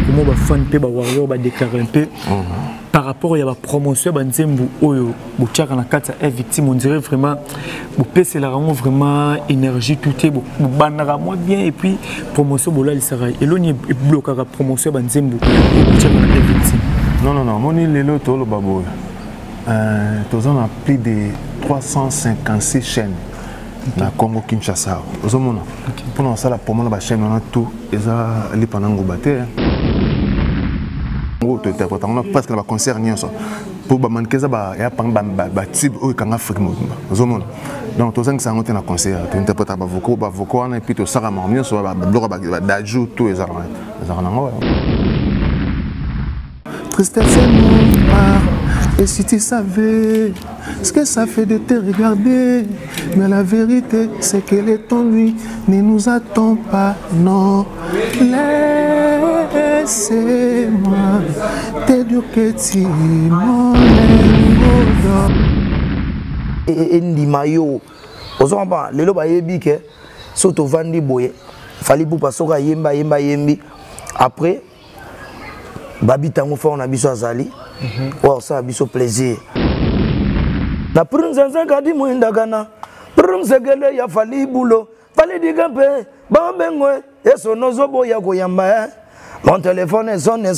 comment va fan pe ba warrior ba déclarer un peu par rapport à la promotion ba nzembo oyo bochaka na kata est victime on dirait vraiment bo pèse la vraiment énergie tout est bo banara moi bien et puis promotion bola lisara et l'on est bloqué la promotion ba nzembo bochaka na est victime non moni lelo to lo babo tous on a plus de 356 chaînes na Congo Kinshasa ozomona pour ça la promo la chaîne on a tout eza li panango baté ngo to interprète on a presque la concert nyonso pour ba mankeza ba ya pang ba tib o kanga Afrique mobimba ozomona donc tous ça ngote na concert to interprète ba vocaux na et puis to sara ma nyonso ba bloc ba dajou tout eza nango tristesse et si tu savais ce que ça fait de te regarder, mais la vérité c'est que le temps lui ne nous attend pas, non. Laissez-moi te dire que tu m'en et Ndimayo, on pas le loba yebi que soto vandi boye, fallait pour passer à yembi après babi tango fa on a biso azali. Oh, ça a biso plaisir. Na prunzanza kadi muindagana. Prunzegele ya fali bulo. Fali digampe. Bambengwe. Eso nozobo ya koyamba. Mon téléphone est sonne.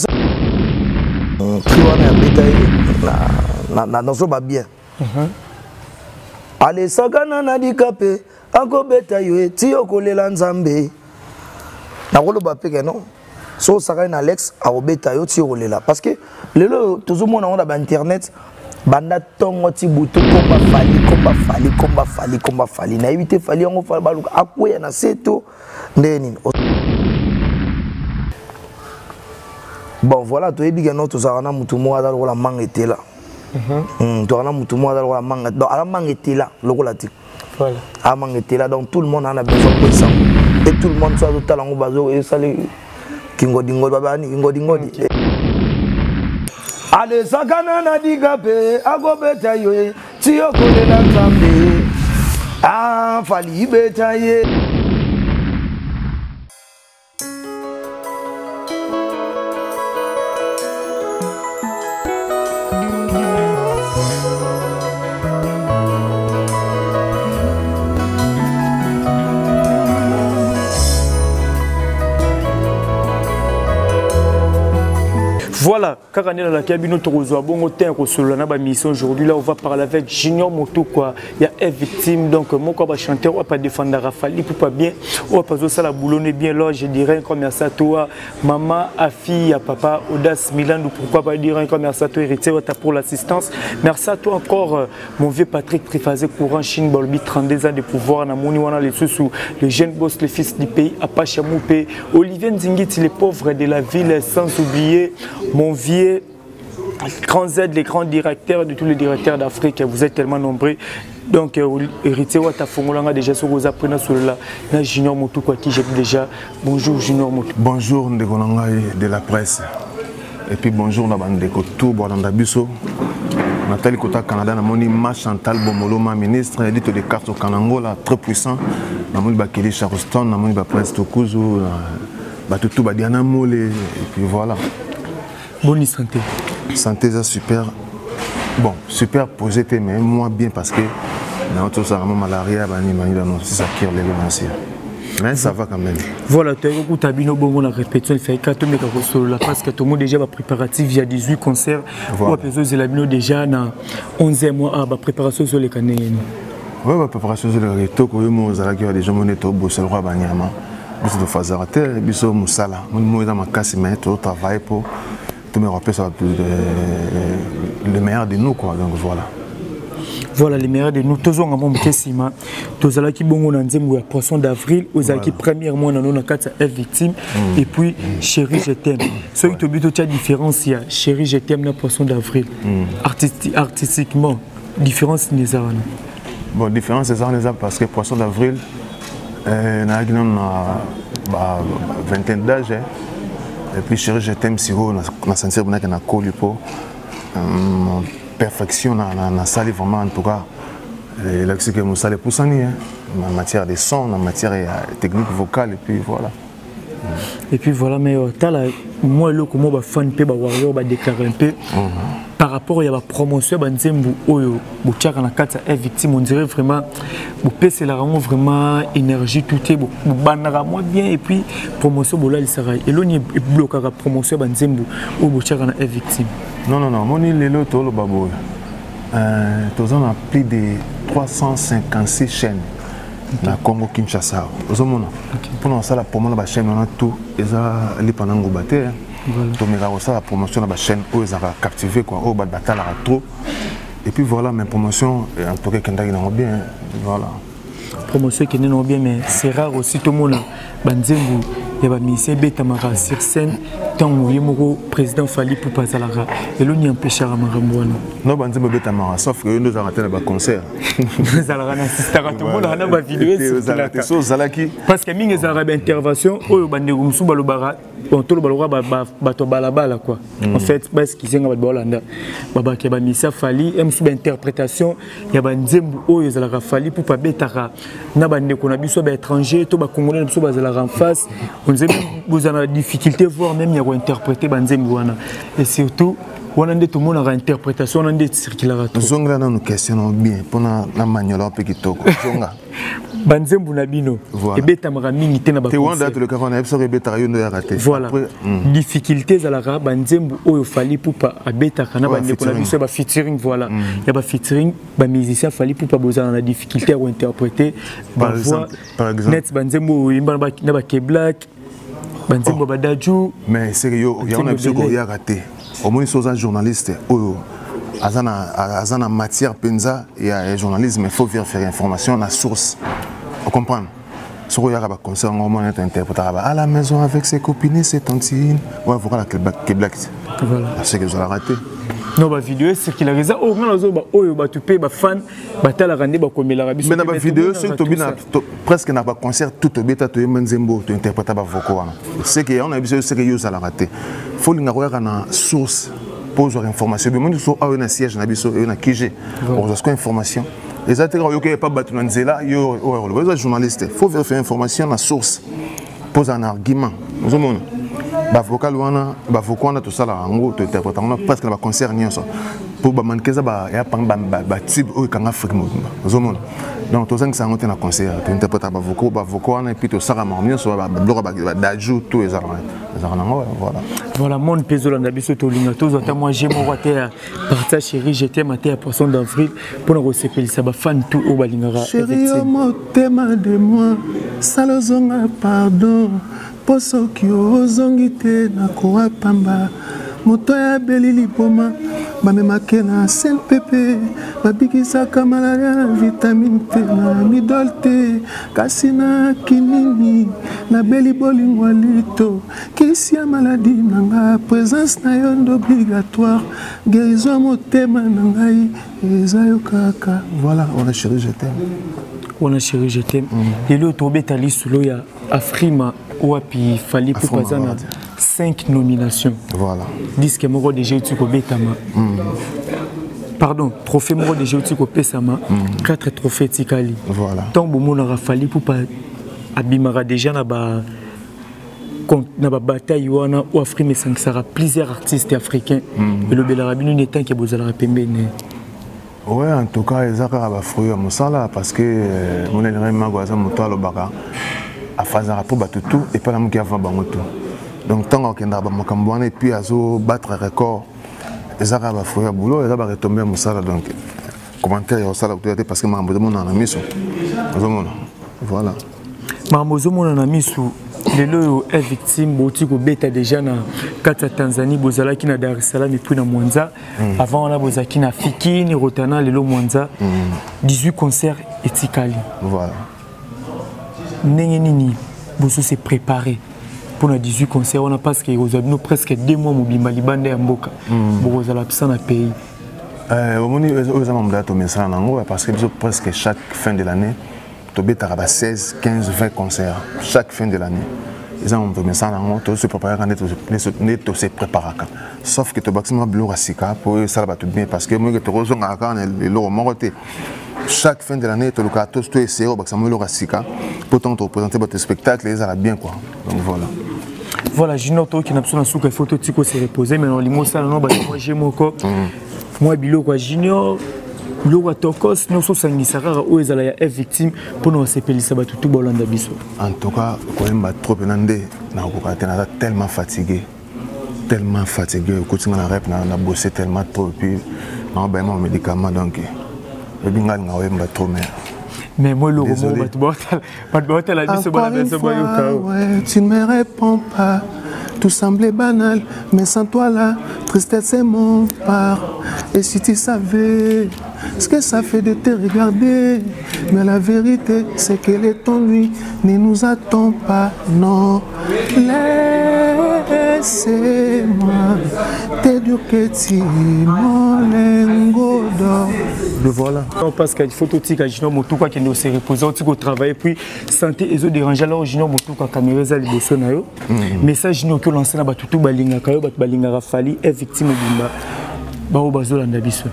Kiwana ya betaye. Na nozoba bien. Ale sagana na dikape. Ako betaye. Tiyo kolela nzambe. Na kolo bapeke non. So sakai na Alex a obeta yo ti rolela parce que lelo tout le monde on a internet banda tongo ti buto combat fali na éviter fali on fa baluka akoya na seto ndeni bon voilà to ebi geno to sarana mutu mo adal wala mangetela to ana mutu mo adal wala manget donc ala mangetela lokola ti voilà a mangetela donc tout le monde en a besoin de ça et tout le monde soit total en bazo et ça les Kingodi babani Kingodi ale sakana na digape agobeta yo tiyo kolela nzambe fali beta ye Voilà, quand on est dans la cabine, notre mission aujourd'hui, là, on va parler avec Junior Moto, quoi. Il y a une victime, donc, moi, quand on va chanter, on va pas défendre Rafali, pour pas bien, on va pas ça, la boulonne bien, là, je dirais, comme merci à toi, maman, à fille, à papa, Audace Milan, ou pourquoi pas dire, comme merci à toi, héritier, pour l'assistance. Merci à toi encore, mon vieux Patrick Trifazé, courant Chine, Bolbi, 32 ans de pouvoir, Namouni, Wana, les sous, le jeune boss, le fils du pays, Apache Moupé, Olivier Nzingit, les pauvres de la ville, sans oublier mon vieux grand Z, les grands directeurs de tous les directeurs d'Afrique, vous êtes tellement nombreux. Donc, héritier Watafongolanga déjà sur vos apprenants sur la Junior Moto quoi qui j'ai déjà. Bonjour Junior Moto. Bonjour Ndegonanga de la presse. Et puis bonjour Nabandeko tout Boalanda Bisso. Nathalie Kota Canada, Namoni Chantal Bomoloma, ministre, édite des cartes au Kanangola, très puissant. Namoni Bakeli Charleston, Namoni Prince Tokuzu, Batutu Badiana Mole, et puis voilà. Bonne santé. Santé, ça super. Bon, super projeté, mais moi bien parce que dans tout ça, malaria, ça qui est mais ça va quand même. Voilà, tu as beaucoup de bon la répétition, il fait 4 méga là parce que tout le monde déjà va préparatif via 18 concerts. Voilà. Ou déjà dans 11e mois à préparation sur les canets. Oui, la préparation sur les rétos, nous avons déjà monté au Bossel Roi Banyama. Nous avons fait ça, nous avons Moussala. Nous avons travaillé pour tout me rappeler le meilleur de nous quoi. Donc voilà. Voilà les meilleurs de nous. Tous on a mon kessima. Tous là qui bon on a dit le poisson d'avril. Aux qui premièrement on a quatre victimes et puis chérie je t'aime. Ce qui te but tu as différence il y a chérie je t'aime le poisson d'avril. Artistiquement différence les arts. Bon différence les arts parce que poisson d'avril na vingtaine d'âge. Et puis chérie je t'aime si on a senti qu'on a qu'un accord pour perfection dans la salle vraiment en tout cas là c'est que mon salle pour ça en matière de son en matière technique vocale et puis voilà Et puis voilà, mais moi, le fan pe warrior ba déclarer un peu par rapport à la promotion ba nzembu oyo bochaka na kata est victime, on dirait vraiment c'est la vraiment énergie tout est banara moi bien et puis promotion bola il sera et l'on est bloqué la promotion ba nzembu ou bochaka na est victime. Non, moni lelo to lo babo. On a plus de 356 chaînes dans le Congo Kinshasa. Pour nous, la promotion de la chaîne, on a tout. Ils ont les panangos battés. Donc, la promotion de la chaîne, ils ont captivé, ils ont battu trop. Et puis voilà, mes promotions, en tout cas, qui ont bien. Voilà. Promotion qui ont bien, mais c'est rare aussi tout le monde. Banzembu, il y a mis Betamara sur scène, tant que le président Fali pour passer à la rare. Et l'on y empêche à Maramouana. Non, Banzembu Betamara, sauf que nous avons raté le concert. Nous allons assister à tout le monde, on a vidéo. Parce que nous avons une intervention, où Bandegum Soubalobara, on tourne balabala quoi. En fait, parce qu'ils ont Bolanda. Baba qui a mis ça Fali, une interprétation, il y a Banzembu, où ils ont Fali pour pas Betara. Nabande qu'on a vu soit étranger, tout le Congolais soit en face. On sait vous avez la difficulté voire même il y a interpréter Banzembu et surtout on a tout le monde a interprétation on a des circulations. Zonga nous questionnons bien pour la maniola pe kitoko. Zonga. Banzembu nabino et beta maramini te na ba. Te wanda to le ka na episode beta yo no ya raté. Voilà. Difficulté za la ra Banzembu oyo fali pour pas beta kana ba ndeko na biso ba featuring voilà. Il y a ba featuring ba musicien fali pour pas besoin la difficulté à interpréter par exemple net Banzembu imba na ba ke black Banzembu badaju mais sérieux il y a un episode ko ya raté. Au moins ils sont journalistes oyo azana matière penza et journalisme il faut vérifier information la source. Vous comprenez? Si vous avez un concert, on est interprétable à la maison avec ses copines, ses tantines. Ouais, vous voyez que black. Voilà. C'est que vous avez raté. Non, la vidéo, c'est qu'il a raison. Oh, on tu payes, fan, la rende, comme il a rabi. Mais dans la vidéo, presque n'a pas concert, tout le bêta, tu es Menzembo, tu interprètes pas vos c'est qu'on a besoin de ce que vous avez raté. Il faut avoir une source pour avoir information. Mais moi, je suis un siège, je suis un KG. Pour avoir information. Les intérêts, il n'y a pas de Nzela, il y a des journalistes. Il faut vérifier l'information, la source, poser un argument. Nous avons vocal, tout ça, tu interprètes, parce que le concert, pour manquer ça, il y a un type qui est Afrique. Donc, tout ça, c'est un concert. Tu interprètes vocal, et puis tu sais, tout les voilà. Voilà, mon péso la nabiso tolingato, moi j'ai mon water partage chérie, j'étais maté à poisson d'avril pour nous recevoir ça va fan tout au balingara. Chérie, mon thème de moi, salozonga pardon, poso qui ozongite na koa pamba, moto ya belili poma, bamemake na sel pepe, babikisaka malaria na vitamine T na midol te, kasi na kinini na beli bolingo lito, kisi ya maladie nanga, présence na yo obligatoire, guérison motema na ngai, eza yo kaka. Voilà, on a chéri, je t'aime. On a chéri, je t'aime. Et le tombé tali solo ya Afrima Ouapi Fali pour passer 5 nominations. Voilà. Disque moro de Géotiko Betama. Pardon, trophée moro de Géotiko Pesama. 4 trophées Tikali. Voilà. Tant bon mon aura fallu pour pas abimara déjà na ba bataille ou Afrique mais ça sera plusieurs artistes africains. Et le Belarabino n'est tant que vous allez pembene. Ouais, en tout cas, ils ont fruit à Moussala parce que mon élève Magouaza Moutoa le Baka a fait un rapport tout et pas la mouki avant Bangoto. Donc, tant qu'on a Makamboane et puis à battre un record, ils ont fruit à boulot, ils ont retombé à Moussala. Donc, commentaire au Sala parce que Mambozo mon en a mis. Voilà. Mambozo mon en a mis. Lelo est victime botiko beta déjà na kata Tanzanie bozala ki na Dar es Salaam et puis na Mwanza avant on a bozaki na Fikini Rotana lelo Mwanza 18 concerts etikali voilà ndenge nini boso se préparer pour na 18 concerts on a parce que nous presque 2 mois mobimba libanda ya mboka bozala psa na pays omoni aux amambla to message nango parce que presque chaque fin de l'année tu as 16, 15, 20 concerts chaque fin de l'année. Ils ont un message en se préparer quand tu se préparer. Sauf que tu as maximum de l'orasika pour ça va tout bien parce que moi je te rejoins à quand le chaque fin de l'année tu as tous tu essaies au maximum l'orasika pour te représenter votre spectacle et ça va bien quoi. Donc voilà. Voilà, Junior Toro qui n'a pas besoin de photo Tico s'est reposé, mais non, les mots ça non, bah moi j'ai mon corps. Moi bilo quoi Junior, bilo quoi Tokos, nous sommes sangisara ou ezala ya victime pour nous s'appeler ça tout bolanda biso. En tout cas, quand même trop penandé, na ko tellement fatigué. Tellement fatigué, quand on a rep na bossé tellement trop puis on a un médicament donc le bingal na wemba trop mais moi le roman tu ne me réponds pas, tout semblait banal, mais sans toi la tristesse est mon part. Et si tu savais ce que ça fait de te regarder, mais la vérité c'est que les temps lui ne nous attend pas, non. Laissez-moi te dire que tu mon lingot d'or. Le voilà. Parce qu'il faut tout dire que Junior Motuka qui nous s'est reposé, on a travaillé puis santé et zo déranger alors Junior Motuka caméra za liboso na yo. Message Junior que lancé na batutu balinga kayo balinga rafali est victime bimba. Ba o bazolanda biso.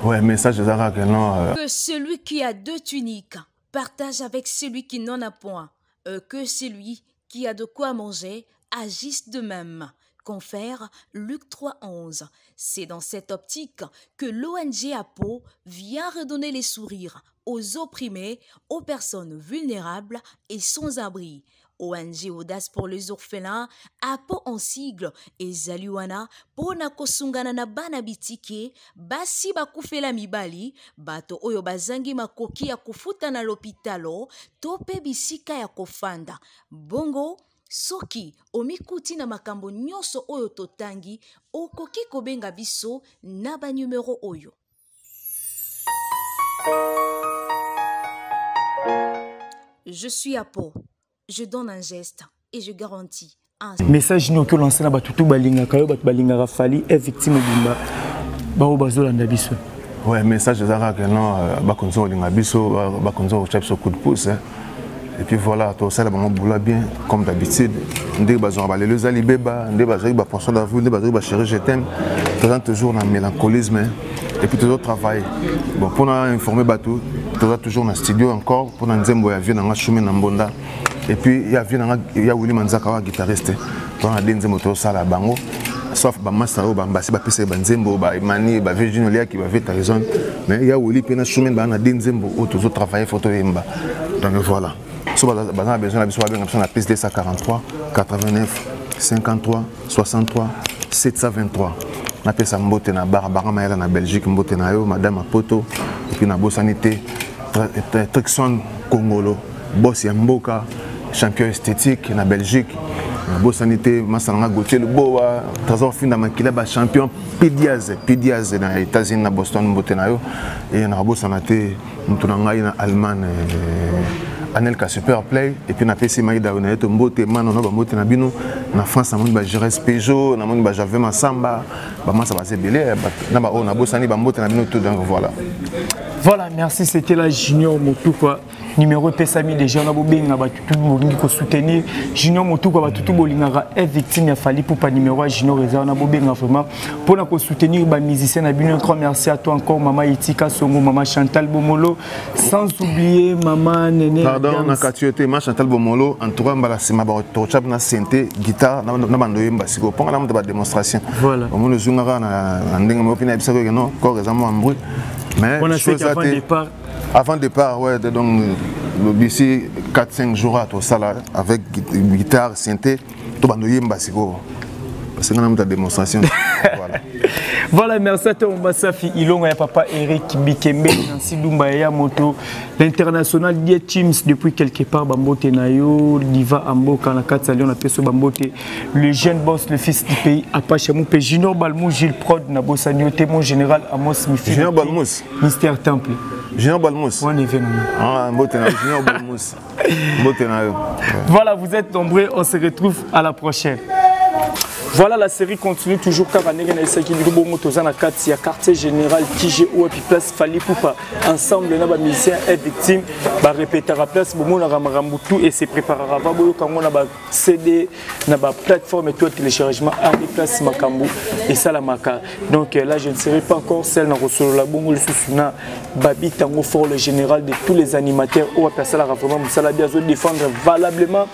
Ouais, message de Zara que non. Que celui qui a deux tuniques partage avec celui qui n'en a point. Que celui qui a de quoi manger agisse de même. Confère Luc 3,11. C'est dans cette optique que l'ONG APO vient redonner les sourires aux opprimés, aux personnes vulnérables et sans-abri. ONG Audace pour les orphelins, APO en sigle, et Zaliwana, pona kosungana na bana bitike, basi bakufela mibali, bato oyo bazangi makoki ya kufuta na l'hôpitalo, tope bisika ya kofanda. Bongo, soki omikuti na makambo nyonso oyo totangi, okoki kobenga biso na ba numero oyo. Je suis APO. Je donne un geste et je garantis un message nous que lancé na batutu balinga kayo balinga rafali est victime bimba ba o bazolanda biso. Ouais, message de Zara que non bakonzo linga biso bakonzo chapso coup de pouce. Et puis voilà, tout ça là bon boula bien comme d'habitude. Ndé bazon ba les ali beba, ndé bazoi ba poisson d'avril, ndé bazoi ba chérie je t'aime. Toujours dans mélancolisme et puis toujours travail. Bon pour nous informer batou, toujours dans studio encore pour nous nzembo ya vie na choume na mbonda. Et puis il y a Willy Manzaka guitariste. On a des motos ça la bango. Sauf ba masao ba mbasi ba pese ba nzembo ba imani ba Virginie Lia qui va vite raison. Mais il y a Willy pena choume ba na nzembo au toujours travailler photo yemba. Donc voilà. So ba besoin la biso ba besoin la piste de 143 89 53 63 723. Na pesa mbote na barabara maela na Belgique mbote na yo madame Apoto et puis na bosanité Trixon Congolo boss ya mboka champion esthétique na Belgique na bosanité Masanga Gauthier le boa trésor fin na makila ba champion Pidiaz na États-Unis na Boston mbote na yo et na bosanité mutuna ngai na Allemagne Anelka Super Play et puis na PC Maïda on a été mbote mano na ba mbote na bino na France amoni ba Jerez Peugeot na moni ba Javé Masamba ba masa ba zebele na ba on a bosani ba mbote na bino tout donc voilà. Voilà, merci, c'était la Junior Motuka. Numéro Pessami déjà, on a besoin de soutenir. Junior Motuka, tout le monde est victime, il a fallu pour pas numéro Junior Reza, on a besoin vraiment pour soutenir les musiciens. Un grand merci à toi encore, Maman Itika Songo, Maman Chantal Bomolo, sans oublier Maman Néné. Pardon, on a capturé Maman Chantal Bomolo, en tout cas, on a touché na synthé, guitare, on a bandoyé mbasiko. Pendant la démonstration. Voilà. On a zungara na ndenge mopina bisako non, corps récemment en bruit. Mais on a fait qu'avant le départ. Avant le départ, ouais, donc d'ici 4-5 jours à tout ça là, avec guitare, synthé, tout le monde mbasiko. Parce que nous avons une démonstration. Voilà. Voilà, merci à toi, Mbasafi Ilonga, ya papa Eric Bikembe, Nancy Lumba ya Moto, l'international die Teams depuis quelque part, Bambote Nayo, Diva Amboka, la 4 Salion, la Peso Bambote, le jeune boss, le fils du pays, Apache Moupé, Junior Balmous, Gilles Prod, Nabossanio, témoin général, Amos Mifi. Junior Balmous. Mystère Temple. Junior Balmous. On est venu. Ah, Mbote Nayo, Junior Balmous. Mbote Nayo. Voilà, vous êtes nombreux, on se retrouve à la prochaine. Voilà, la série continue toujours car on a quartier général TGO et puis place Fali Poupa. Ensemble, les musiciens et victimes va répéter à la place tout et se préparer avant quand on a CD, na plateforme et tout téléchargement à des places Makambu et Salamaka. Donc là, je ne serai pas encore celle dans le la bongo le sousuna Babi Tango Fort le général de tous les animateurs ou à personne la vraiment ça la bien défendre valablement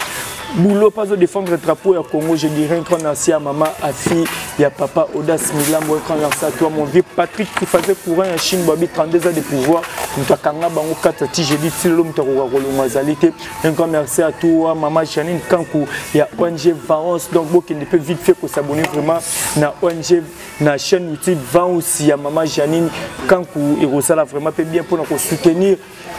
boulot pas de défendre le drapeau au Congo. Je dirais un grand merci à maman, à fille, il y a papa Audace Milambo, un grand merci à toi, mon vieux Patrick qui faisait courant en Chine, Babi 32 ans de pouvoir. Un grand merci à toi, maman Janine Kankou, il y a ONG Vance, donc beaucoup qui ne peut vite fait pour s'abonner vraiment na ONG, na chaîne YouTube Vance aussi, il y a maman Janine Kankou, et ça vraiment bien pour nous soutenir.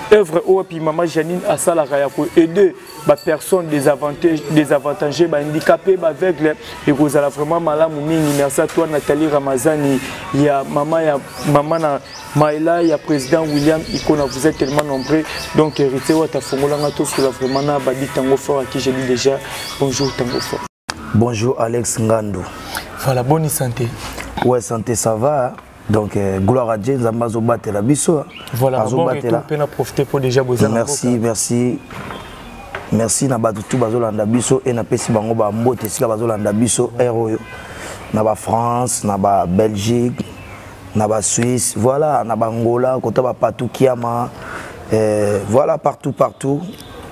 Œuvre au puis maman Janine à ça la pour aider les personnes désavantagées, handicapées, aveugles, et vous allez vraiment malade. Merci à toi Nathalie Ramazani, il y a maman Maïla, il y a président William Ikona, vous êtes tellement nombreux, donc hérité ou ta formulanga tous sur la vraiment na badi Tango Fort à qui j'ai dit déjà bonjour Tango Fort. Bonjour Alex Ngando. Voilà, bonne santé. Ouais, santé ça va. Donc, gloire à Dieu, Zambazo battre la biso. Voilà, bon retour, on a profité pour déjà vous merci. Merci na batu tout bazolanda biso et na pesi bango ba mbote sika bazolanda biso héros. Na ba France, na ba Belgique, na ba Suisse, voilà, na ba Angola, kota ba Patou Kiama. Voilà partout.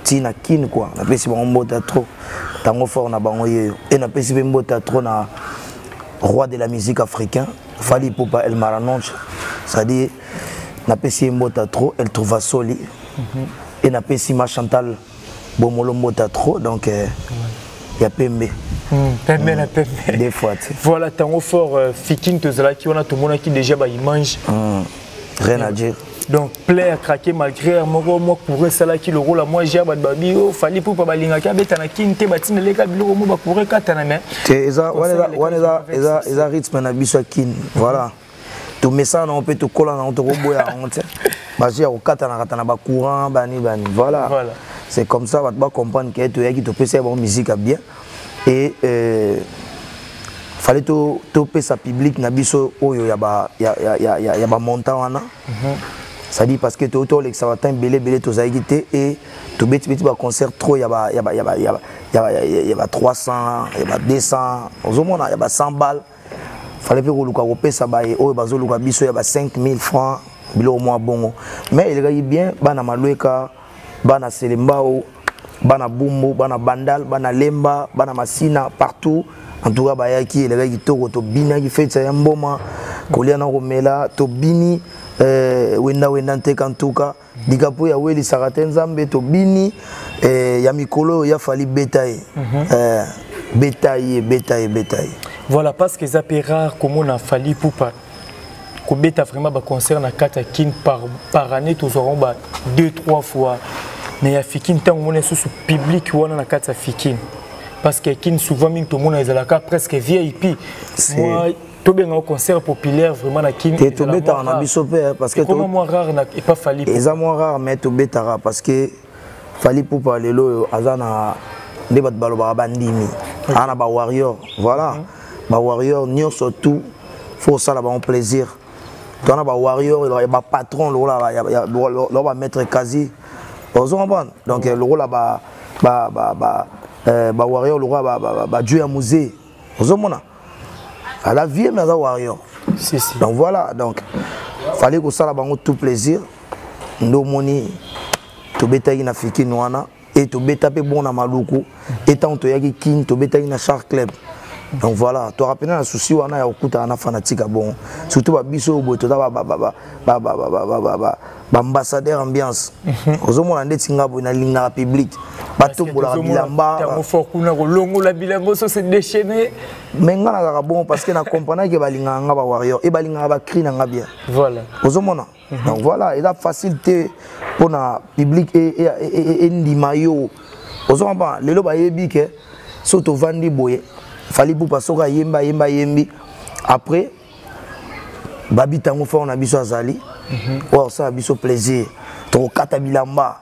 Tina kin quoi. Na pesi bango mbote trop. Tango fort na bango ye et na pesi mbote trop na roi de la musique africain. Fali Poupa El Maranonche, c'est-à-dire na pesi mbota trop, elle trouva soli et na pesi ma Chantal Bomolo mbota trop, donc il y a Pembe. Pembe. Des fois. Voilà, Tango Fort, Fikin, qui on a tout le monde qui déjà il mange. Rien à dire. Donc, plaire, craquer malgré moi pour ça qui le rôle à moi j'ai babi oh fallait pour pas balinga ka betana kinte batine les ka bilo mo ba pour katana mais eza rythme na biso kin voilà tout message on peut tout coller on te roboya on te basia au katana ba courant bani voilà c'est comme ça va te comprendre que tu qui te peut faire bon musique bien et fallait to pesa public na biso oyo ya ba montant wana. Ça dit parce que tout le temps belé tous aiguité et tout petit concert trop il y a 300 il y a 200 au moins il y a 100 balles fallait que le cas ça bailler au bazo le biso il y a 5000 francs bilo au moins bon mais il gagne bien bana maloueka bana selembao bana bumbo bana bandal bana lemba bana masina partout en tout cas bayaki il gagne to bina qui fait ça yamboma koliana romela to bini wenda nteka en tout cas dikapo ya weli saraten zambe to bini ya mikolo ya fali betaye betaye voilà parce que ça peut rare comme on a fallu pour pas ko beta vraiment ba concert na kata kin par année tous auront 2-3 fois mais ya fikin tant on est sous public ou on a kata fikin parce que kin souvent min tout monde ezalaka presque VIP moi tout bien au concert populaire vraiment na kin et tout beta en abisope parce que comment moins rare et pas fallu et ça moins rare mais tout beta rare parce que fallait pour parler lo azana débat baloba bandimi ana ba warrior voilà ba warrior nyo surtout faut ça là ba plaisir toi na ba warrior il y a ba patron lo là il va mettre quasi vous comprenez donc le rôle là ba warrior le roi ba Dieu à musée vous comprenez à la vie mais à warrior si donc voilà donc fallait que ça là bango tout plaisir ndo moni to beta ina fiki noana et to beta pe bon na maluku et tant to yaki kin to beta ina Shark Club donc voilà to rappelle na souci wana ya okuta na fanatique bon surtout ba biso boto da ba ambassadeur ambiance ozomona ndeti ngabo na linga public batombola bilamba tango fort kuna kolongo la bilango so se déchaîner mais ngana ka bon parce que na comprendre que balinga nga ba warrior et balinga ba cri na nga bien voilà ozomona donc voilà il a facilité pour na public et ndimayo ozomba lelo ba yebi ke soto vandi boye fali pour pasoka yembi après babi tango fort na biso azali wow ça biso plaisir to kata bilamba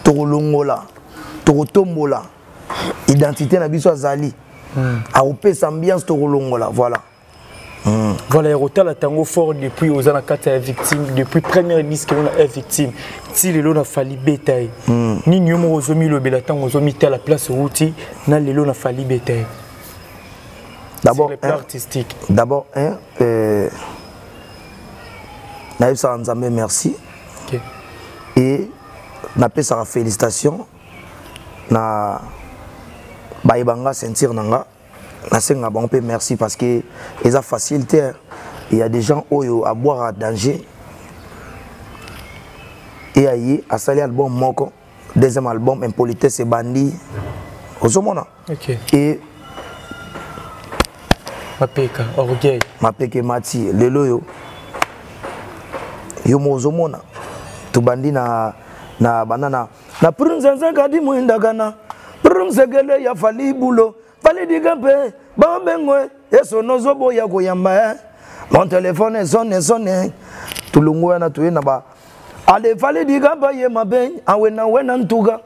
to longola to tombola identité na biso azali a opesa ambiance to longola voilà voilà et rotala tango fort depuis aux ana kata victime depuis première disque on a victime si lelo na fali betaille ni nyomo ozomi lo bela tango ozomi ta la place routi na lelo na fali betaille d'abord artistique d'abord Naïf Saranzambe, merci. Okay. Et na pesa félicitations na baibanga sentir nanga nasenga bon peu merci parce que ils a facilité. Il y a des gens oyo à boire à danger et aïe à salir album moko deuxième album Impolitesse et Bandit osomona OK et Mapeka orgueil Mapeke Mati lelo yo mozomona to bandi na banana na prunzanza kadi muinda kana prunzegele ya fali bulo fali digampe bambengwe eso nozobo ya koyamba mon téléphone sonne tulungu na tuena ba ale fali digamba ye mabe awena ntuga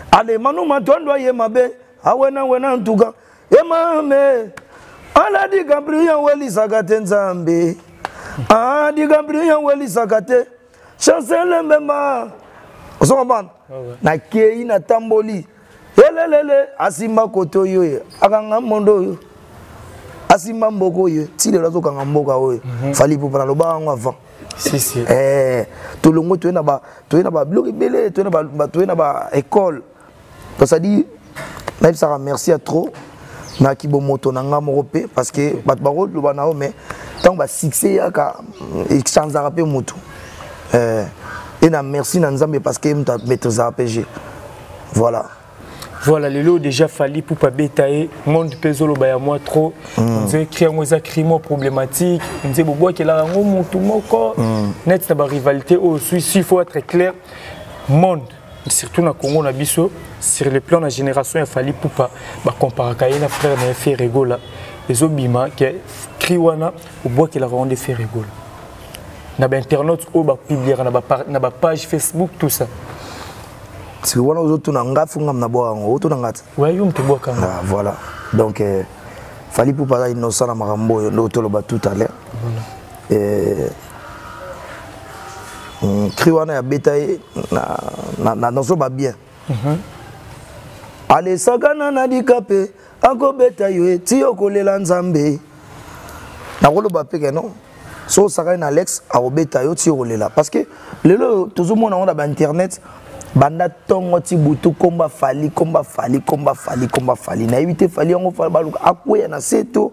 ale manu matondo ye mabe awena ntuga e mame ala digambria weli sagate nzambe digambria weli sagate chancele mbemba osoma na kei na tamboli elelele asimba koto yo akanga mondo yo asimba mboko yo tile lazo kanga mboka oyo fali pour na loba ngo avant si tulungu tuena ba bloc belé tuena ba école to ça dit na ça merci à trop na kibo moto na nga morope parce que bat baro lo banao mais tant ba succès yaka exchange rapé moto et na merci na nzambe parce que mta maîtrise RPG voilà lelo déjà fali pour pas bétailler monde pezolo ba ya moi trop on dit créer un crime problématique on dit bobo que la ngo mutu moko net na ba rivalité au Suisse il faut être clair monde surtout na Congo na biso sur le plan de la génération il fallait pour pas comparer avec na frère na fait rigola les obima qui kriwana au bois qu'il a rendu fait rigola na ba internet au ba publier na ba page Facebook tout ça si wana autres na ngafu ngam na boa ngo autres na ngata ouais yo mteboa kanga voilà donc fallait pour pas innocent na marambo yo ndo tolo ba tout à l'heure kriwana ya betaye na noso ba bien ale sakana na dikape ako betaye ti okolela nzambe na kolo ba peke non so sakana na Alex a betaye ti okolela parce que lelo toujours mona on ba internet banda tongo ti butu komba fali na éviter fali ngo fali baluka akoya na seto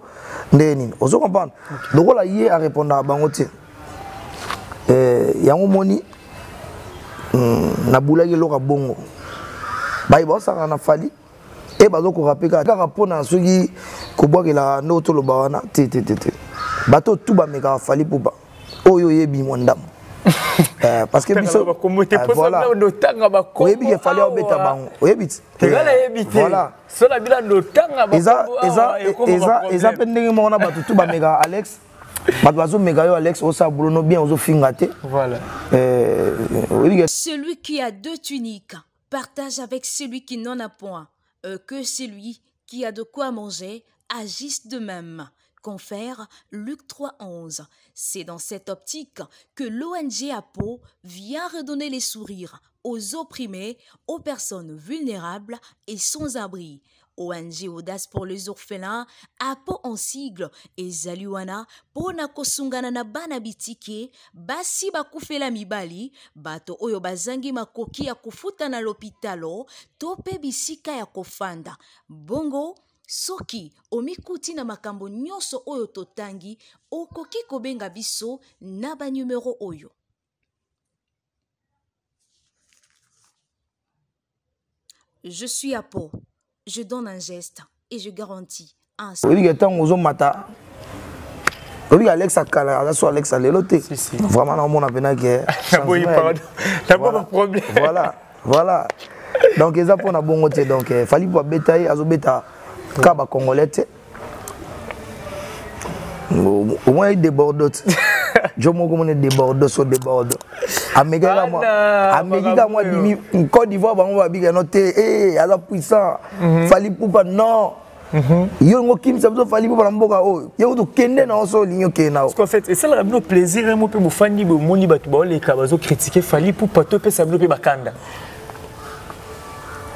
ndeni ozo comprendre donc là hier a répondre à bango ti yango moni na bulaki loka bongo bai ba saka na fali e bazo ko rapeka kaka pona soki ko bwakela no to lo bawana te bato tuba meka fali puba oyo yebi mondam parce que biso voilà oyebi ke fali obeta bango oyebiti voilà sola bila no tanga ba eza pendenge mona bato tuba meka Alex Alex bien voilà. Celui qui a deux tuniques partage avec celui qui n'en a point. Que celui qui a de quoi manger agisse de même. Confère Luc 3:11. C'est dans cette optique que l'ONG APO vient redonner les sourires aux opprimés, aux personnes vulnérables et sans abri. ONG Audace pour les orphelins, APO en sigle, et Zaluana, pona kosungana na bana bitike, basi bakufela mibali, bato oyo bazangi makoki ya kufuta na l'hôpitalo, tope bisika ya kofanda. Bongo, soki, omikuti na makambo nyonso oyo totangi, okoki kobenga biso na ba numero oyo. Je suis APO. Je donne un geste et je garantis un seul. Oui, quand on mata. Oui, Alex a calé, soit Alex a l'éloté. Vraiment, on a besoin que. T'as pas de problème. Voilà. Donc, ils ont pour un bon côté. Donc, il fallait pour bétailler, azo beta, kaba congolais. Au moins, il déborde. Je me connais déborde sur déborde. Américain moi dimi Côte d'Ivoire on va bien noter à la puissant fallait pour non yo ngo kim ça besoin fallait pour mboka o yo to kende na so linyo kena parce qu'en fait et ça le plaisir mo pe mo fandi bo moni batu ba les kabazo critiquer fallait pour pas to pe ça bloquer bakanda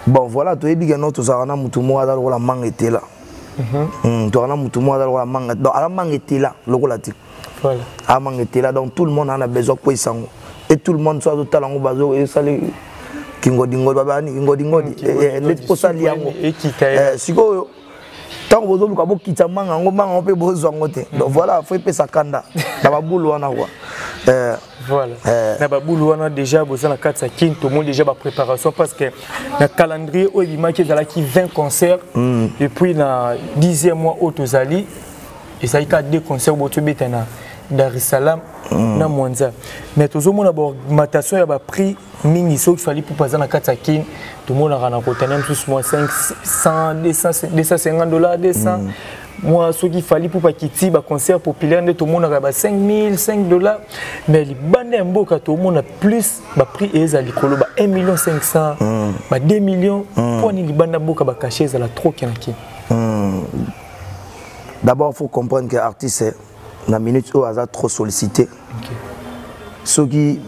bon voilà to ebi geno to sarana mutu mo ada la manga était là to ana mutu mo ada la manga donc ala manga était là lokola ti voilà amanga était là donc tout le monde en a besoin pour ça et tout le monde soit total en bazo et ça kingodingodi babani kingodingodi net posali yango sikoyo tant bozo luka bokita manga ngo pe bozo ngote donc voilà faut pesa kanda na babulu wana quoi voilà na babulu wana déjà boza na kati ya kin tout monde déjà ba préparation parce que na calendrier o bimaki dans la qui 20 concerts depuis na 10e mois au tozali et ça y a 2 concerts boto betana Dar es Salaam na Mwanza mais tozomona ba augmentation ya ba prix mingi so qu'il fallait pour passer na kati ya kin tout le monde a na kotana plus moins 500 250 $, 200 moi ce qu'il fallait pour pas quitter ba concert populaire tout le monde a 5000 $, mais les bandes mboka tout le monde a plus ba prix ezali kolo ba 1 500 000 ba 2 millions pour ni banda mboka ba cacher za la trop kenaki. D'abord il faut comprendre que artiste na minute où hasard trop sollicité. Ceux qui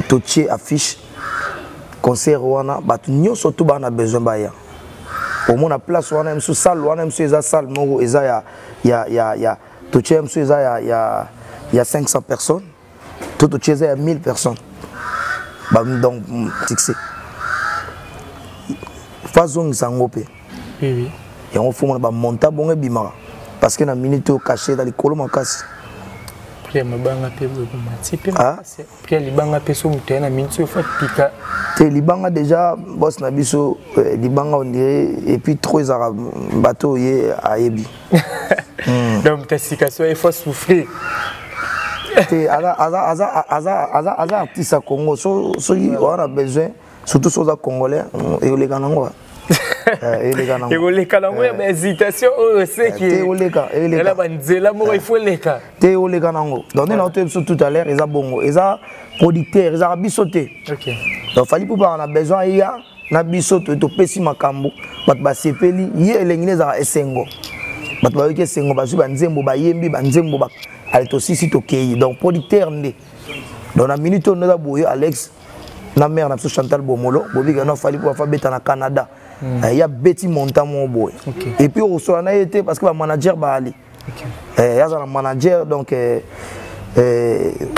touché affiche concert wana bat nyo surtout ba na besoin ba ya. Au moins la place wana même sous salle wana même sous eza salle mongo eza ya touché même sous eza ya 500 personnes. Tout touché eza ya 1000 personnes. Ba donc fixé. Façon sangope. Oui. Et on faut ba monta bonge bimara parce que na minute caché dans les colonnes makasi. Puis mabanga pe bo mati pe libanga pe so mutena minute faut pika te libanga déjà boss na biso libanga on dirait et puis trop ezara bateau yé ayebi donc ta situation il faut souffrir te aza artiste à Congo so on a besoin surtout sur les Congolais et les Kanango et les Kanango il y a hésitation c'est qui et là banzela mo il faut les cas te les Kanango donc on a entendu tout à l'heure ils a bongo ils a producteur ils a bisoté OK donc fallait pour on a besoin il y a na bisoto to pesi makambo bat ba sepeli ye elengine za esengo bat ba yoke esengo ba zuba nzembo ba yembi ba nzembo ba alto sisi to kei donc producteur ndé dans la minute on a boyo Alex na mère na Chantal Bomolo bobi que non fallait pour faire beta na Canada il y a Betty Monta mon boy et puis au soir na été parce que le manager ba ali il y a un manager donc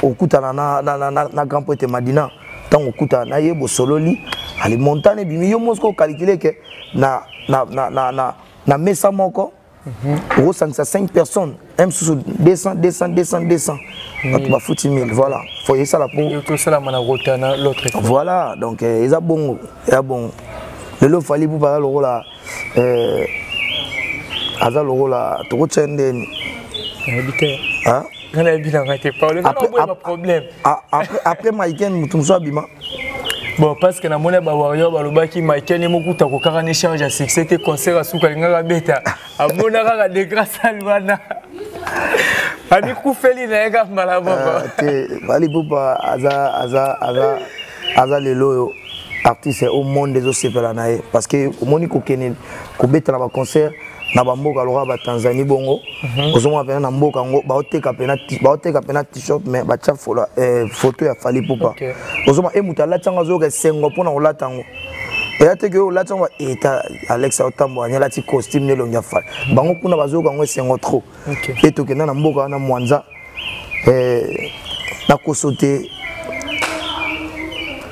au kuta na grand poète Madina tant au kuta na yebo sololi ali montane bimi yo mosko calculer que na mesa moko au 5 personnes même sous 200 tu vas foutre 1000 voilà faut y ça la pour tout ça la managotana l'autre voilà donc ils a bon le lot fallait pour parler le rôle là aza le rôle là trop tendé habité hein on a bien raté pas le problème après Michael mutumso abima bon parce que na mona ba warrior ba lobaki Michael mokuta ko karane charge à succès te concert à suka ngaka beta amona kaka de grâce alwana ami kufeli na ega malaboko te bali buba aza lelo artiste au monde des osepela nae parce que moni ko kene ko beta na ba concert na ba mboka lora ba Tanzanie bongo ozoma pena na mboka ngo ba oteka pena t-shirt mais ba tia photo ya fali pupa ozoma emuta la tanga zo ke sengo pona olata ngo et ate ke olata ngo eta Alex Otambo anya la ti costume ne longa fali bango kuna bazoka ngo sengo trop et to kena na mboka na Mwanza na kosote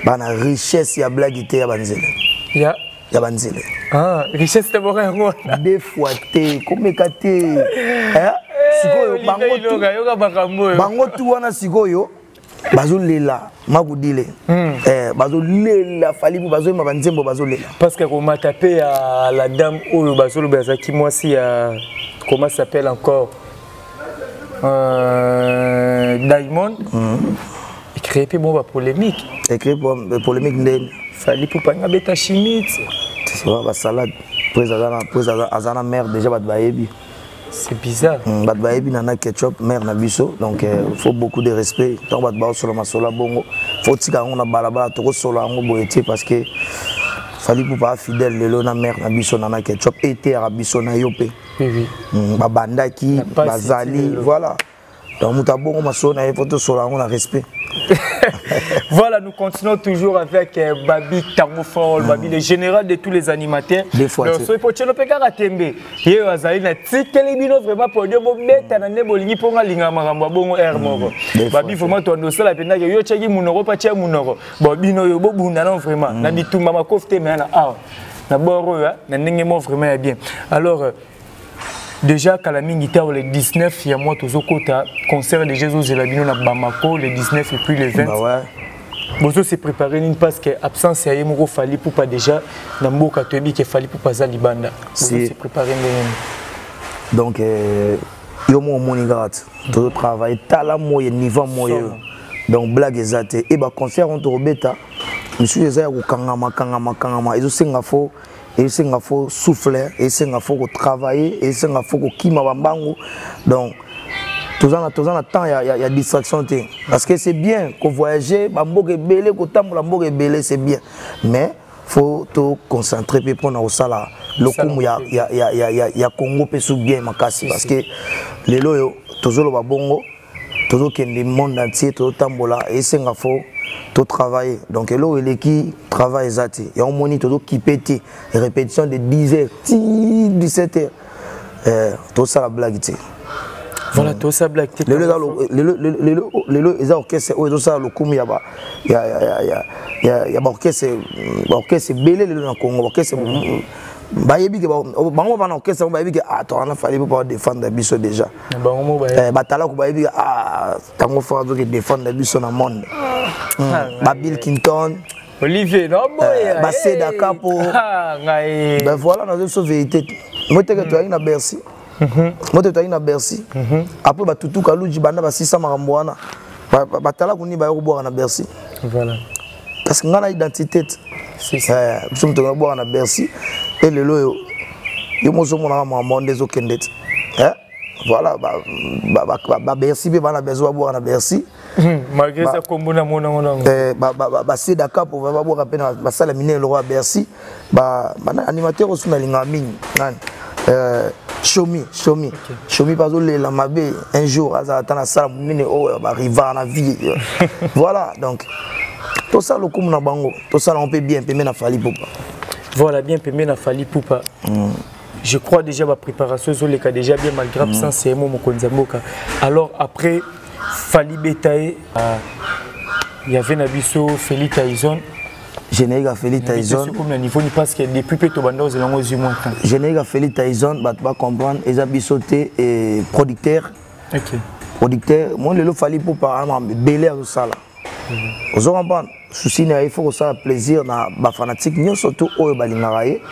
bana richesse ya blague te ya banzele ya banzele richesse te bora ngo deux fois te komeka te sikoyo bango tu wana sikoyo bazolela makudile bazolela fali bazo ma banzembo bazolela parce que on m'a tapé à la dame oyo bazolo bazaki moi si comment s'appelle encore Diamond créé bon ba polémique créé polémique ndene fallait pour pas ngabeta chimite c'est ba salade azana mère déjà bat baebi c'est bizarre bat baebi nana ketchup mère na biso donc faut beaucoup de respect tant bat ba solo masola bongo faut tika on na balabala to solo ngo boyete parce que fallait pour pas fidèle lelo na mère na biso nana ketchup était à biso na yope oui ba bandaki bazali voilà Donc mutabongo masona et photo sur la respect. Voilà, nous continuons toujours avec Babi Tangofol, Babi le général de tous les animateurs. Des fois. Donc so pour tchelo peka katembe. Ye azali na tikeli bino vraiment pour de bo beta na ne bolingi ponga linga makambo bongo air moko. Babi vraiment to ndosala penda yo tchaki munoko pa tchia munoko. Bon bino yo bo bunda non vraiment. Na bitumba makofte mais na ah. Na boro na ndenge mo vraiment bien. Alors déjà, Kalamingita, le 19, il y a moi, toujours Kota, concert de Jésus et la Bino à Bamako, le 19 et puis le 20. Bah ouais. Bozo s'est préparé une parce que absence il y a eu fali pour pas déjà dans mon Katobi qui fali pour pas Zalibanda. Bozo s'est préparé une. Donc, yo mo monigat, tout travail, tala moyen niveau moyen. Donc blague exacte et bah concert on te rebeta. Monsieur Ezaya ko kangama, ils ont singafo. Et c'est qu'il faut souffler, et c'est qu'il faut travailler, et c'est qu'il faut kima bambango. Donc, tout ça, temps, il y a distraction. Parce que c'est bien qu'on voyage, bamboke belé, qu'on tambour bamboke belé, c'est bien. Mais il faut te concentrer pour prendre au salaire. Le coup, il y a Congo pesou bien makasi parce que les loyaux, toujours le babongo, toujours qu'il y a le monde entier, toujours tambola, et c'est qu'il faut tout travailler. Donc, là, il est qui travaille zati. Il y a un moniteur qui pète, répétition de 10h, 17h. Tout ça la blague. Voilà, tout ça blague. Les orchestres, tout ça, le coup, il y a orchestre belé dans le Congo. Orchestre. Bayebi que bango bana orchestre bayebi que attends on a fallu pour défendre la biso déjà bango batala ko bayebi tango fa que défendre la biso na monde Babil Kinton Olivier non boy Baseda Capo ben voilà dans une vérité moi te que tu as na Bercy moi te tu as na Bercy après ba tutu kaluji bana ba 600 makambo wana batala ko ni ba yo boire na Bercy voilà parce que ngana identité c'est ça nous sommes tombés boire na Bercy et le loyo yo mozo mona maman des okendet voilà ba Bercy be bana besoin boire na Bercy malgré ça comme na mona ba c'est d'accord pour va boire peine ba sala mine le roi Bercy ba animateur aussi na linga mingi nan Shomi pas la mabe un jour azata na sala mine o ba riva na vie voilà donc tout ça le coup na bango tout ça on peut bien payer na fali popa. Voilà, bien payé na fali poupa. Je crois déjà ma préparation sur les cas déjà bien malgré absence c'est mon konzamboka. Alors après fali betaye il y avait Nabiso Feli Tyson. Général Feli Tyson comme le niveau ni parce que depuis peu banda aux langues du monde. Général Feli Tyson va pas comprendre et abisoté et producteur. OK. Producteur, moi le fali poupa belé à ça là. Vous comprenez? Souci il faut que ça plaisir na ba fanatique nous surtout au balingaraye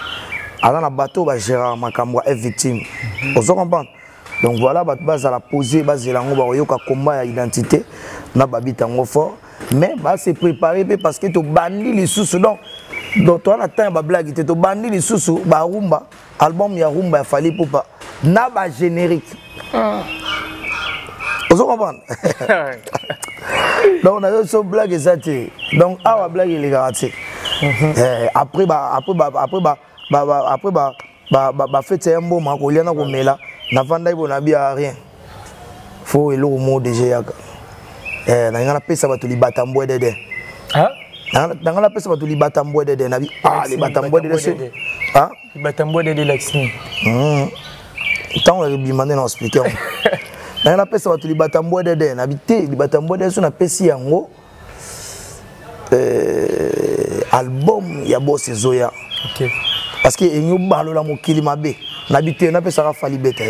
ala na bateau ba Gérard Makambo est victime. Vous comprenez? Donc voilà ba base à la poser base lango ba yoka combat ya identité na babi tango fort mais ba se préparer parce que to bandi les sous donc toi na temps ba blague to bandi les sous ba rumba album ya rumba fallait pour pas na ba générique. Vous comprenez? Donc on a une blague exacte. Donc à blague il est garanti. Après fait un bon man ko liana ko mela na vanda ibo na bia rien. Faut elo mo déjà na ngana pesa batu libata mbwe dede. Ah? Na ngana pesa batu libata mbwe dede na bi libata mbwe dede. Ah? Libata mbwe dede l'accent. Tant on bi mané na expliquer. Na ngana pesa batu libata mbwe dede na bité libata mbwe dede so na pesi yango album ya boss Zoya. OK. Parce que enyo balola mokili mabe na bité na pesa ka fali beta.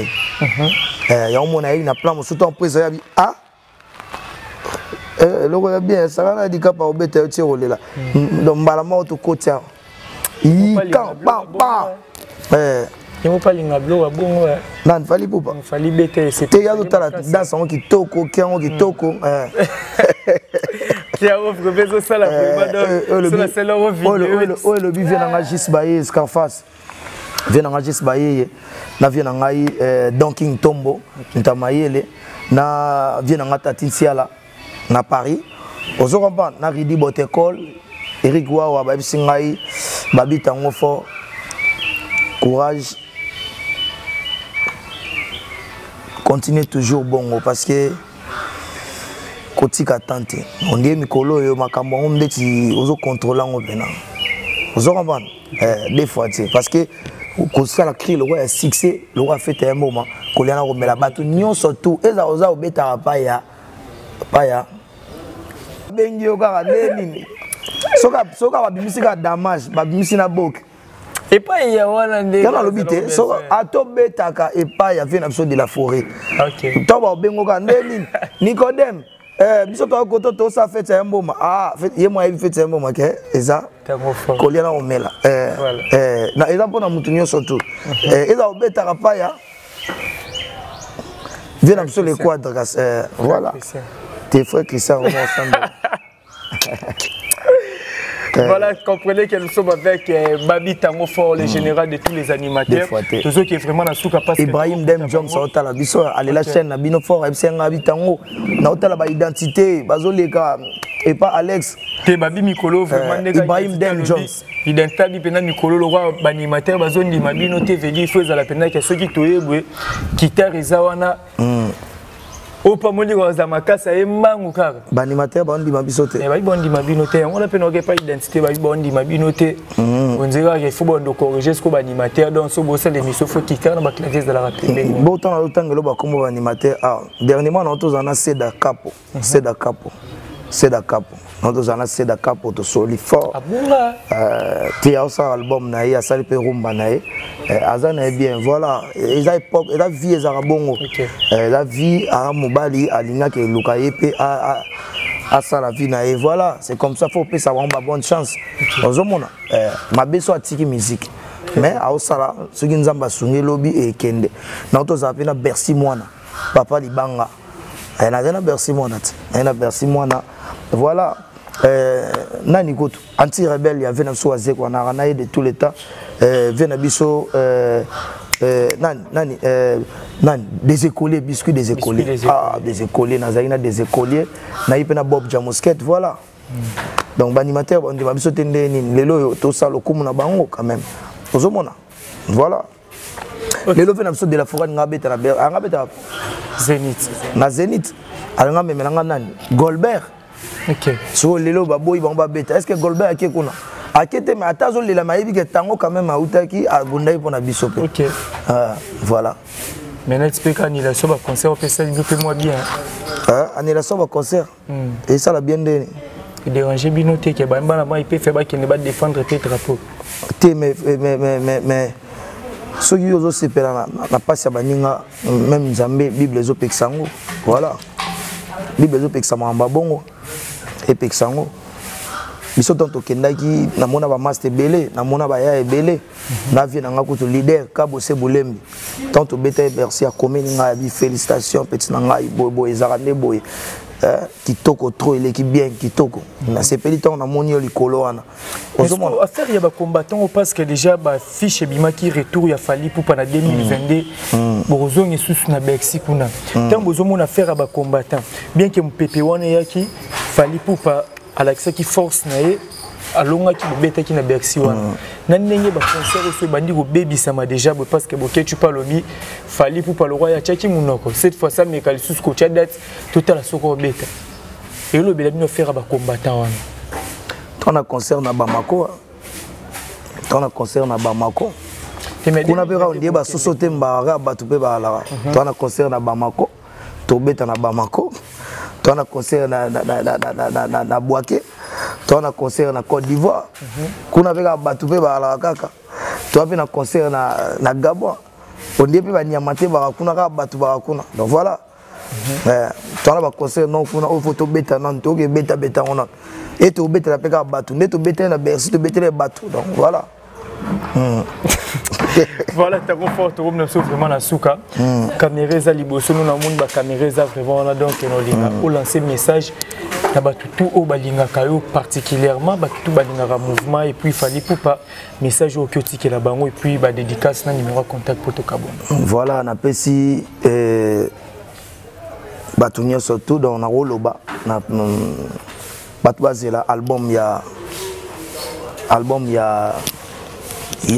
Ya omona na plan mo surtout en prison ya bi loko ya bien ça va di kapa obeta yo tiro lela donc mbala mo to kotia ika ba il faut pas linga bloga bongo nan fali poupa fali beta c'était ya tala danse on qui toko qui a offre bezo ça la vraiment c'est leur vidéo le bi vient na Gis Baye Scarface vient na Gis Baye na vient na ngai Donking Tombo ntamayele na vient na Tatinsiala na Paris ozo comprendre na Ridi Botekol Eric Wawa ba bisingai babi tango fort courage continuez toujours bongo parce que kotika tante on dit mikolo yo makambo on ndeti ozo contrôler ngo pena ozo comprendre des fois parce que ko sala cri le roi a succès le roi a fait un moment ko liana ko mela batu nyon surtout eza oza obeta paya bengi yo kaka nini soka babimisi ka damage babimisi na boke et pas il y a wana ndé kana lobité so atobetaka et pas ya vient absolument de la forêt OK to ba bengo ka nini Nicodème biso to koto to sa fête un moment fait ye moi fête un moment ke eza koliana omela na eza pona mutu nyo surtout eza obetaka paya vient absolument les quadres voilà tes frères Christian ensemble. Voilà, comprenez que nous sommes avec Babi Tango Fort, le général de tous les animateurs. Tous ceux qui est vraiment dans ce cas parce Ibrahim Dem Jom ça otala biso aller la chaîne na bino fort MC Babi Tango na otala ba identité bazoleka et pas Alex te Babi Mikolo vraiment Ibrahim Dem Jom identité bi pena Mikolo le roi animateur bazondi mabino te veli faut la pena que ceux qui toyebwe quitter ezawana Opa moli kwa makasa e mangu kaka. Ba animateur ba ndi mabisote. Ba bondi mabinote. On appelle no pas identité ba bondi mabinote. On dirait qu'il faut bondo corriger ce que ba animateur donc so bossa l'émission faut quitter na ba clavier de la rapide. Bon temps na lotangelo ba comme animateur dernièrement on tous en a Seda Capo. Seda Capo. On tous en a Seda Capo to soli fort. Abunga. Ti a ça album na ya sali pe rumba na ye. Azana bien voilà ils a pop la vie est bongo la vie à mobali alinga ke lukaye pe à ça la vie na et voilà c'est comme ça faut pas savoir ma bonne chance ozomona ma beso atiki musique mais à osala ce qui nous amba sungi lobby et kende na to zapena Bercy mwana papa libanga na Bercy mwana voilà nani koto anti rebelle ya vena so azé kwa na de tout le temps vena biso nani des écoliers biscuits des écoliers des écoliers na zaina des écoliers na ipena Bob Jamosket voilà donc animateur on dit biso tende ni lelo to salo kumu na bango quand même ozomona voilà lelo vena biso de la forêt ngabeta na Zénith alanga memelanga nani Goldberg. OK. So lelo baboy bamba beta. Est-ce que Goldberg ake kuna? Akete mais atazo lela mayebi ke tango quand même autaki abundai pona bisope. OK. Voilà. Maintenant tu peux annulation ba concert peut ça moi bien. Annulation ba concert. Et ça la bien de déranger binoté que ba mbana ba il peut faire ba qui ne va défendre tes drapeaux. Mais ceux qui osent se pela na passe ya baninga même Nzambe Bible zo peksango. Voilà. Bible zo peksama mbabongo. Et peksango biso tonto kendaki na mona ba master belé na mona ba ya belé na vie na ngakuto leader Kabo Sebulembi tonto beta merci à commune nga bi félicitations petit na ngai boy ezarande boy kitoko trop il est bien kitoko na sepeli ton na moni yo likolo wana ozomona affaire ya ba combattant parce que déjà ba fiche bima qui retour ya fali pour pendant 2022 bozongi susu na Bercy kuna tant bozomona affaire ya ba combattant bien que mpepe wana yaki fali pour pas à l'accès qui force naé alonga ki beta ki na Bercy wana na ndenge ba concert so bandi ko baby sama déjà parce que boké tu parles mi fali pour pas le roi ya tchaki munoko cette fois ça mais kali sous ko tcha date total soko beta et le bela bino faire ba combattant wana ton concert na Bamako kuna peka ondie ba sosote mbara batu pe ba la ton concert na Bamako to beta na Bamako ton concert na Boaké toi na concert na Côte d'Ivoire kuna peka batu pe ba la kaka toi pe na concert na Gabon on dit pe ba nyamate ba kuna ka batu ba kuna donc voilà toi na concert non kuna o photo beta non to ke beta on et to beta la peka batu ne to beta na Bercy to beta les batu donc voilà. Voilà, tu as confort, tu as vraiment la souka. Caméra za liboso, nous avons une caméra za vraiment là donc on lance message. Na tout au balinga kayo particulièrement tout balinga mouvement et puis il fallait pour pas message au kyoti que la bango et puis ba dédicace na numéro contact pour to kabon. Voilà, na pesi batunya surtout dans na roloba na batu bazela album ya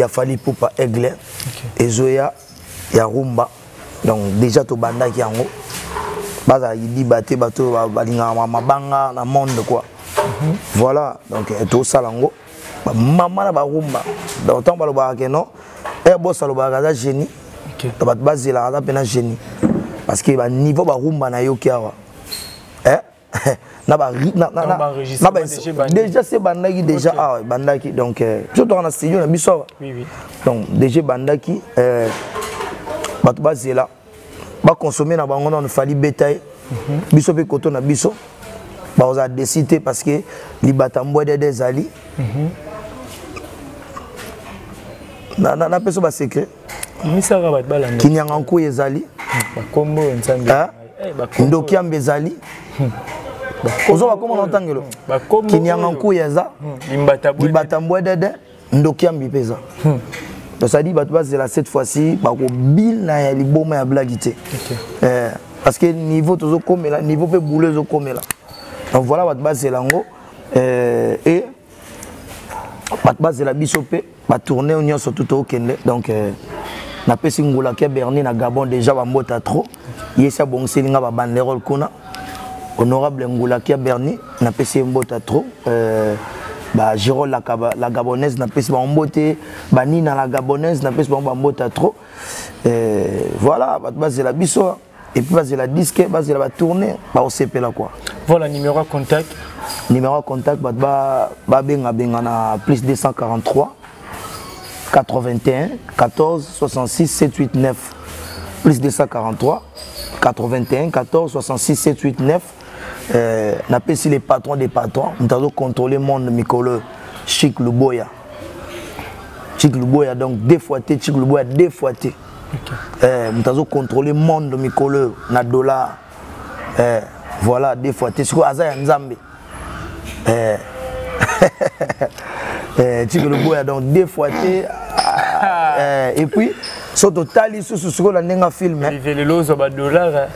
fali poupa aigle et zoya ya rumba donc déjà to banda ki yango baza yidi baté bato balinga mabanga na monde quoi. Voilà, donc tout ça lango maman na ba rumba donc tant baloba que non et boss aloba ka génie. OK. Ba base la ka pena génie parce que ba niveau ba rumba na yo kiawa. Déjà c'est bandaki déjà ah bandaki donc je dois en studio na biso. Oui. Donc déjà bandaki bato base là ba consommer na bango na fali bétail biso pe koto na biso ba oza décider parce que li batambo des ali na peso ba secret misaka bat balanda kinyanganko ezali ba kombo nzambe ndoki ambezali ozo ba komo ntangelo kinyanganko yeza libatambo dede ndoki ambipeza. Donc ça dit cette fois-ci ba ko bil na ya liboma ya blagité. Parce que niveau tozo comme là niveau pe boule zo comme là. Donc voilà ba base lango et ba base la bisopé ba tourner union sur tout au Kenya. Donc na pesi ngula ke Berni na Gabon déjà ba mbota trop. Yesa bon selinga ba banderole kuna. Honorable ngula ke Berni na pesi mbota trop ba Giro la gabonaise na pesi ba mbote ba nina la gabonaise na pesi ba mbota trop. Voilà ba base la biso et puis base la disque base la tourner ba OCP là quoi. Voilà numéro contact ba benga na plus 243 81 14 66 789 plus 243 81 14 66 789. Na pesi les patrons des patrons nous avons contrôlé monde Mikolo Chic Luboya donc défoité Chic Luboya défoité. Nous avons contrôlé monde Mikolo na dollar voilà défoité sur Azaya Nzambe Chic Luboya donc défoité et puis so totali sur la nenga film le lozo ba dollar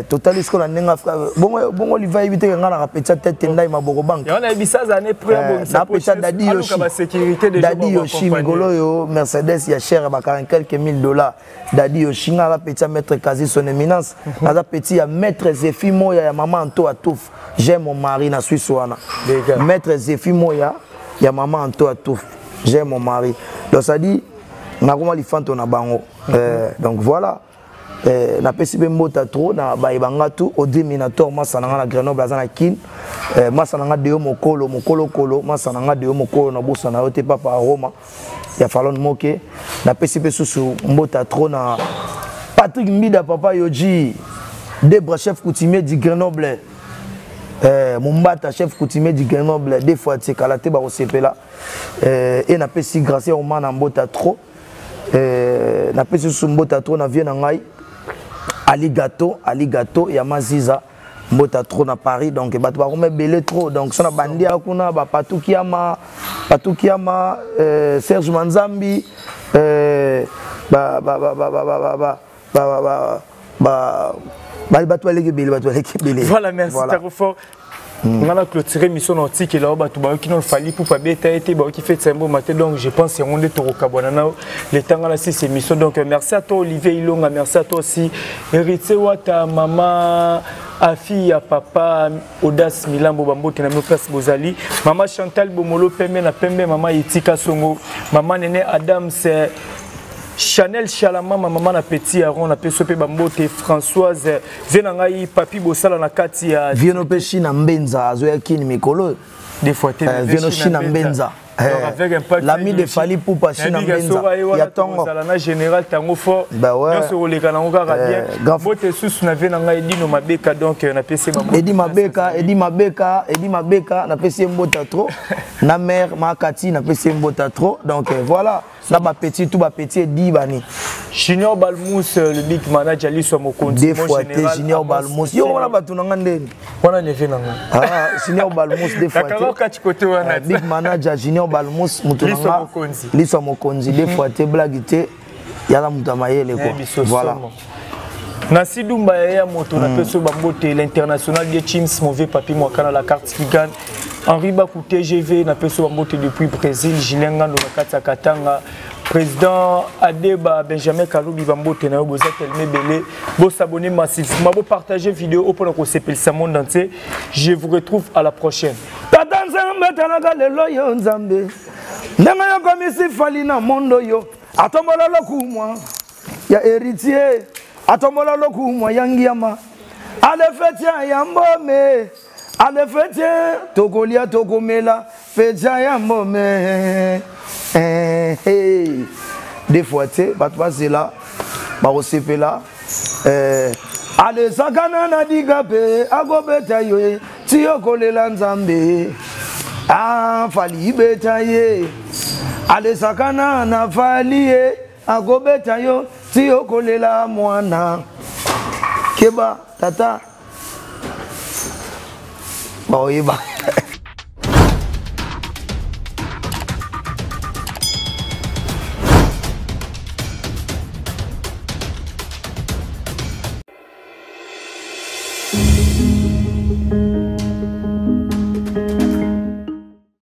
totali sur la nenga bongo li va éviter nga na petit tête ndai maboko bank on a bisas années près bon ça peut dadi yoshi ba sécurité de dadi yoshi ngolo yo Mercedes ya cher ba 40 quelques mille dollars dadi yoshi nga la petit maître quasi son éminence na petit ya maître Zéfi Moya ya maman Anto Atouf j'aime mon mari na Suisse wana maître Zéfi Moya ya maman Anto Atouf j'aime mon mari donc ça dit na comment li fanto na bango donc voilà na pesi be mbota trop na baibanga tout au déminateur masananga na Grenoble azana kin masananga de mokolo masananga de mokolo na bosa na yote papa Roma ya falon moke na pesi be susu mbota trop na Patrick Mbida papa Yoji Debra chef coutumier du Grenoble Mumbata chef coutumier du Grenoble des fois c'est kalaté ba OCP là et na pesi grâce au man mbota trop na pesi mbota trop na vient ngai Aligato ya Maziza mbota trop na Paris donc bato ba rome belé trop donc sona bandi akuna ba Patukiama Serge Manzambi bato baleki belé voilà merci Tarofort. On a clôturé mission nautique et là bato ba qui non fali pour pas bêta été ba qui fait sembo matin donc je pense on est au Kabonana les temps là c'est mission donc merci à toi Olivier Ilonga merci à toi aussi héritier wa ta maman Afi ya papa Audace Milambo Bambote na place Bozali maman Chantal Bomolo Pembe na Pembe maman Itika Songo maman Nene Adam c'est Chanel Chalama maman na petit Aaron na peso pe Bambote Françoise Zenangai papi Bosala na kati ya Vieno pe China Mbenza azoya kini mikolo des fois Vieno China Mbenza l'ami de Fali Poupa China Mbenza ya tongo na général tango fort ouais sur les canaux bien Bote sous na Venangai Dino Mabeka donc na PC Bambote Edi Mabeka na PC Mbota trop na mère Makati na PC Mbota trop donc voilà na ba petit tout ba petit di bani Junior Balmous le big manager ali so mokonzi des fois Junior Balmous yo wana batu nanga ndeni wana nefe nanga Junior Balmous des fois big manager Junior Balmous mutu nanga liso mokonzi des fois te blague te yala mutamayele quoi voilà na sidumba ya moto na peso Bambote l'international de Chims mauvais papi moi kana la carte Figan Henri Bakou TGV na peso Bambote depuis Brésil Gilenga na kata Katanga président Adeba Benjamin Kaloubi Bambo Tenayo Boza Telme Belé, vous s'abonnez massivement, vous partagez vidéo au point de s'appelle le monde entier. Je vous retrouve à la prochaine. Nenga komisi fali na mondo yo atombola lokumwa ya héritier atombola lokumwa yangiama ale fetia ya mbome ale fetia tokolia tokomela fetia ya mbome des fois tu bato bazela ba osepela ale sakana na digape agobeta yo tiokolela nzambe fali beta ye ale sakana na fali ye agobeta yo tio kolela mwana keba tata ba oyeba